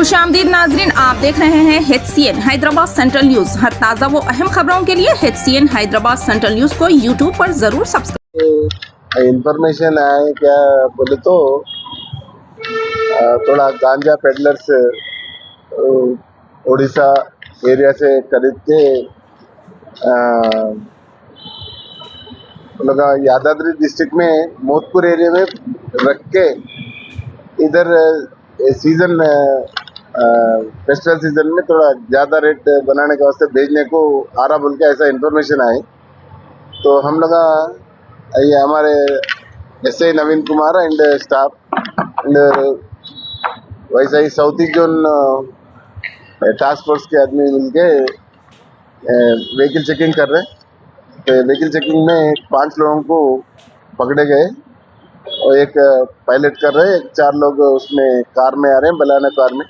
खुशामदीद नाजरीन, आप देख रहे हैं HCN हैदराबाद सेंट्रल न्यूज। हर ताज़ा व अहम खबरों के लिए HCN हैदराबाद सेंट्रल न्यूज को यूट्यूब पर जरूर सब्सक्राइब। इंफॉर्मेशन है क्या बोले तो थोड़ा गांजा पेडलर्स उड़ीसा एरिया से खरीद के लोग यादाद्री डिस्ट्रिक्ट में मोदपुर एरिया में रख के इधर सीजन फेस्टिवल सीजन में थोड़ा ज़्यादा रेट बनाने के वास्ते भेजने को आ रहा बोल के ऐसा इन्फॉर्मेशन आए। तो हम लोग ये हमारे SI Naveen Kumar and staff and वैसा ही साउथ जोन टास्क फोर्स के आदमी मिलके व्हीकल चेकिंग कर रहे। तो व्हीकल चेकिंग में 5 लोगों को पकड़े गए और एक पायलट कर रहे, 4 लोग उसमें कार में आ रहे हैं, बलाना कार में।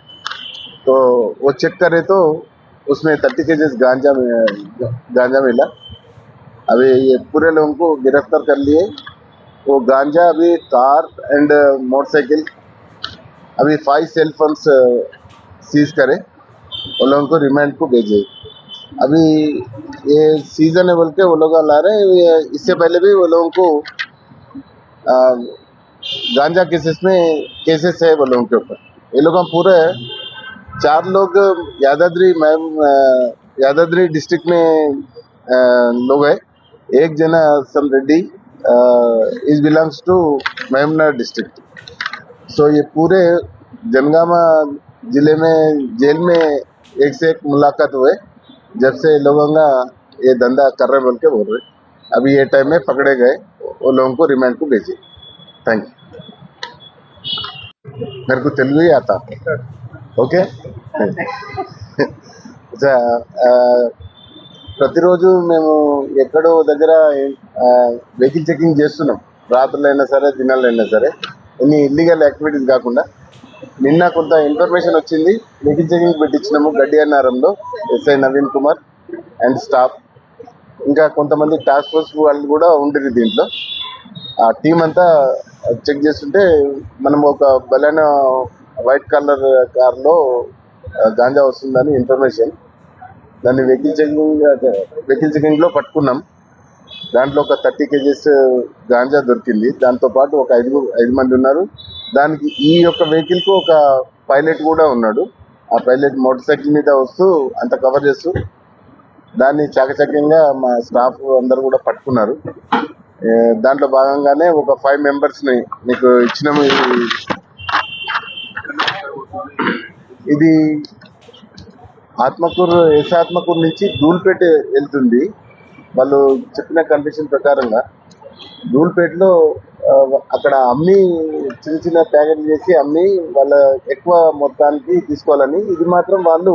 तो वो चेक करे तो उसमें 30 केजीज गांजा मिला। अभी ये पूरे लोगों को गिरफ्तार कर लिए। वो गांजा अभी कार एंड मोटरसाइकिल अभी 5 सेल फोन्स सीज करे, वो लोगों को रिमांड को भेजे। अभी ये सीजन है बोल के वो लोग ला रहे हैं। इससे पहले भी वो लोगों को गांजा केसेस है वो लोगों के ऊपर। ये लोग हम पूरे 4 लोग यादाद्री डिस्ट्रिक्ट में लोग है। एक जना some Reddy is belongs to Mahabubnagar district. So ये पूरे जनगामा जिले में जेल में एक से एक मुलाकात हुए जब से लोगों का ये धंधा कर रहे बोल के बोल रहे। अभी ये टाइम में पकड़े गए, वो लोगों को रिमांड को भेजे। Thank you. मेरे को तेलुगु ही आता, ఓకే। ప్రతిరోజు మేము ఎక్కడో దగ్గర వెహికల్ చెకింగ్ చేస్తున్నాం, రాత్రులైనా సరే దినాలైనా సరే, ఎన్ని ఇల్లీగల్ యాక్టివిటీస్ కాకుండా. నిన్న కొంత ఇన్ఫర్మేషన్ వచ్చింది, వెహికల్ చెకింగ్ పెట్టించినాము గడ్డి అన్నారంలో SI Naveen Kumar and staff, ఇంకా కొంతమంది టాస్క్ ఫోర్స్ వాళ్ళు కూడా ఉండేది దీంట్లో. ఆ టీం అంతా చెక్ చేస్తుంటే మనం ఒక బలానా వైట్ కలర్ కార్లో గాంజా వస్తుందని ఇన్ఫర్మేషన్. దాన్ని వెహికల్ చెకింగ్లో పట్టుకున్నాం. దాంట్లో ఒక 30 కేజీస్ గాంజా దొరికింది. దాంతోపాటు ఒక 5 మంది ఉన్నారు. దానికి ఈ యొక్క వెహికల్కు ఒక పైలట్ కూడా ఉన్నాడు. ఆ పైలట్ మోటార్ సైకిల్ మీద వస్తూ అంత కవర్ చేస్తూ దాన్ని చాకచక్యంగా మా స్టాఫ్ అందరూ కూడా పట్టుకున్నారు. దాంట్లో భాగంగానే ఒక 5 మెంబర్స్ని మీకు ఇచ్చినాము. ఇది ఆత్మకూరు నుంచి ధూల్పేట వెళ్తుంది. వాళ్ళు చెప్పిన కండిషన్ ప్రకారంగా ధూల్పేటలో అక్కడ అమ్మి చిన్న చిన్న ప్యాకెట్లు చేసి అమ్మి వాళ్ళ ఎక్కువ మొత్తానికి తీసుకోవాలని, ఇది మాత్రం వాళ్ళు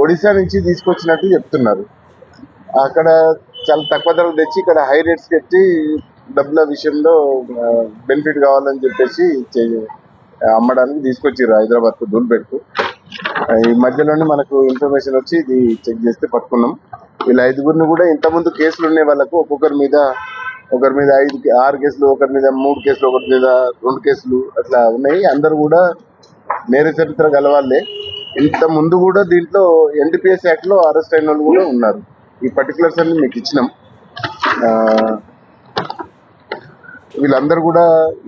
ఒడిశా నుంచి తీసుకొచ్చినట్టు చెప్తున్నారు. అక్కడ చాలా తక్కువ ధరకు తెచ్చి ఇక్కడ హై రేట్స్ పెట్టి డబ్బుల విషయంలో బెనిఫిట్ కావాలని చెప్పేసి అమ్మడానికి తీసుకొచ్చారు హైదరాబాద్కు ధూల్పేటకు. ఈ మధ్యలోనే మనకు ఇన్ఫర్మేషన్ వచ్చి ఇది చెక్ చేస్తే పట్టుకున్నాం. వీళ్ళ 5గురిని కూడా ఇంతకుముందు కేసులు ఉన్నాయి వాళ్ళకు. ఒకరి మీద 6 కేసులు, ఒకరి మీద 3 కేసులు, ఒకరి మీద 2 కేసులు అట్లా ఉన్నాయి. అందరూ కూడా నేర చరిత్ర గలవాళ్ళే. ఇంత ముందు కూడా దీంట్లో NDPS యాక్ట్లో అరెస్ట్ అయిన వాళ్ళు కూడా ఉన్నారు. ఈ పర్టికులర్స్ అన్ని మీకు ఇచ్చినాం. వీళ్ళందరూ కూడా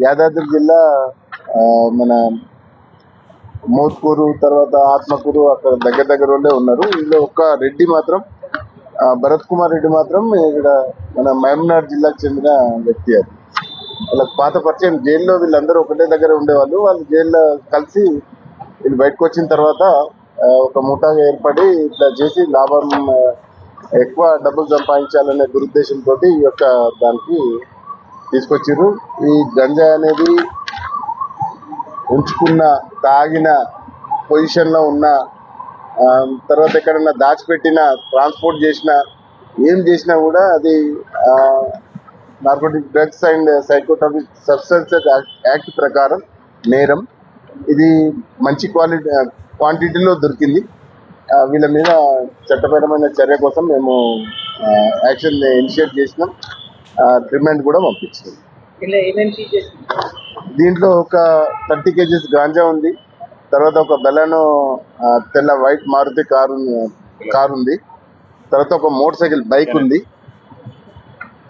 యాదాద్రి జిల్లా మన మోత్కూరు తర్వాత ఆత్మకూరు అక్కడ దగ్గర వాళ్ళే ఉన్నారు. వీళ్ళు ఒక్క రెడ్డి మాత్రం భరత్ కుమార్ రెడ్డి మాత్రం ఇక్కడ మన మహమనగర్ జిల్లాకు చెందిన వ్యక్తి. అది వాళ్ళకి పాత పరిచయం. జైల్లో వీళ్ళందరూ ఒకటే దగ్గర ఉండేవాళ్ళు. వాళ్ళు జైల్లో కలిసి వీళ్ళు బయటకు వచ్చిన తర్వాత ఒక ముఠాగా ఏర్పడి ఇట్లా చేసి లాభం ఎక్కువ డబ్బులు సంపాదించాలనే దురుద్దేశంతో ఈ యొక్క దానికి తీసుకొచ్చారు. ఈ గంజా అనేది ఉంచుకున్న, తాగిన పొజిషన్లో ఉన్న, తర్వాత ఎక్కడన్నా దాచిపెట్టిన, ట్రాన్స్పోర్ట్ చేసిన, ఏం చేసినా కూడా అది narcotic drugs and psychotropic substances act ప్రకారం నేరం. ఇది మంచి క్వాంటిటీలో దొరికింది. వీళ్ళ మీద చట్టపరమైన చర్య కోసం మేము యాక్షన్ ఇనిషియేట్ చేసినాం. రిమాండ్ కూడా పంపించినాం. దీంట్లో ఒక 30 కేజీస్ గాంజా ఉంది, తర్వాత ఒక బెలెనో తెల్ల వైట్ మారుతి కారు ఉంది, తర్వాత ఒక మోటార్ సైకిల్ బైక్ ఉంది,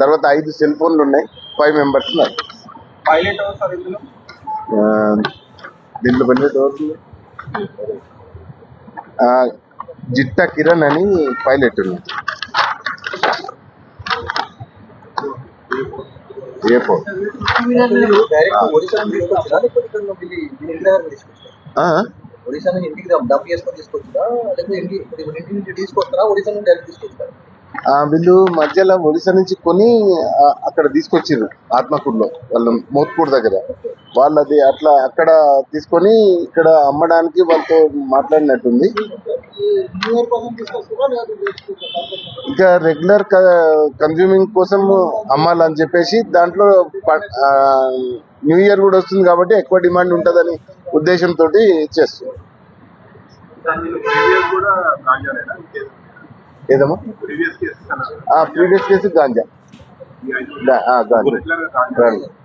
తర్వాత 5 సెల్ ఫోన్లు ఉన్నాయి, 5 మెంబర్స్ ఉన్నారు. పైలట్ ఎవరు సార్ ఇందులో? ఆ, దీంట్లో పైలట్ ఎవరు? జిట్టా కిరణ్ అని పైలట్ ఉన్నారు. డైరెక్ట్ ఒడిశా నుంచి తీసుకొచ్చినా లేకపోతే ఇక్కడ వీళ్ళు ఇంటి దగ్గర తీసుకొచ్చారా? ఒడిశా నుంచి ఇంటికి డబ్బు చేసుకొని తీసుకొచ్చిందా లేకపోతే ఇంటి నుంచి తీసుకొస్తారా ఒడిశా నుంచి డైరెక్ట్ తీసుకొచ్చారా? వీళ్ళు మధ్యలో ఒడిశా నుంచి కొని అక్కడ తీసుకొచ్చారు ఆత్మకూరులో, వాళ్ళ మోత్కూర్ దగ్గర. వాళ్ళది అట్లా అక్కడ తీసుకొని ఇక్కడ అమ్మడానికి వాళ్ళతో మాట్లాడినట్టుంది. ఇంకా రెగ్యులర్ కన్జ్యూమింగ్ కోసం అమ్మాలని చెప్పేసి దాంట్లో న్యూ ఇయర్ కూడా వస్తుంది కాబట్టి ఎక్కువ డిమాండ్ ఉంటుందని ఉద్దేశంతో చేస్తుంది. ఏదమ్మా ప్రీవియస్ కేసు గాంజా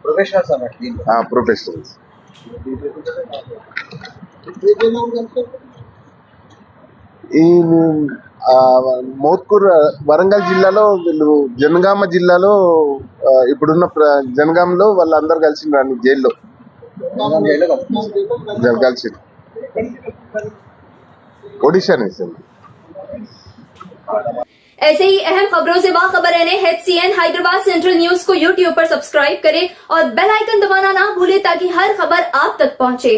ప్రొఫెషనల్స్ అన్నట్టు ప్రొఫెషనల్స్. ఈ మోత్కూర్ వరంగల్ జిల్లాలో వీళ్ళు జనగామ జిల్లాలో ఇప్పుడున్న జనగాంలో వాళ్ళందరూ కలిసిండ్రు జైల్లో కలిసి ओडिशा नहीं सर। ऐसे ही अहम खबरों से बाखबर रहने HCN हैदराबाद सेंट्रल न्यूज को YouTube पर सब्सक्राइब करें और बेल आइकन दबाना ना भूलें ताकि हर खबर आप तक पहुंचे।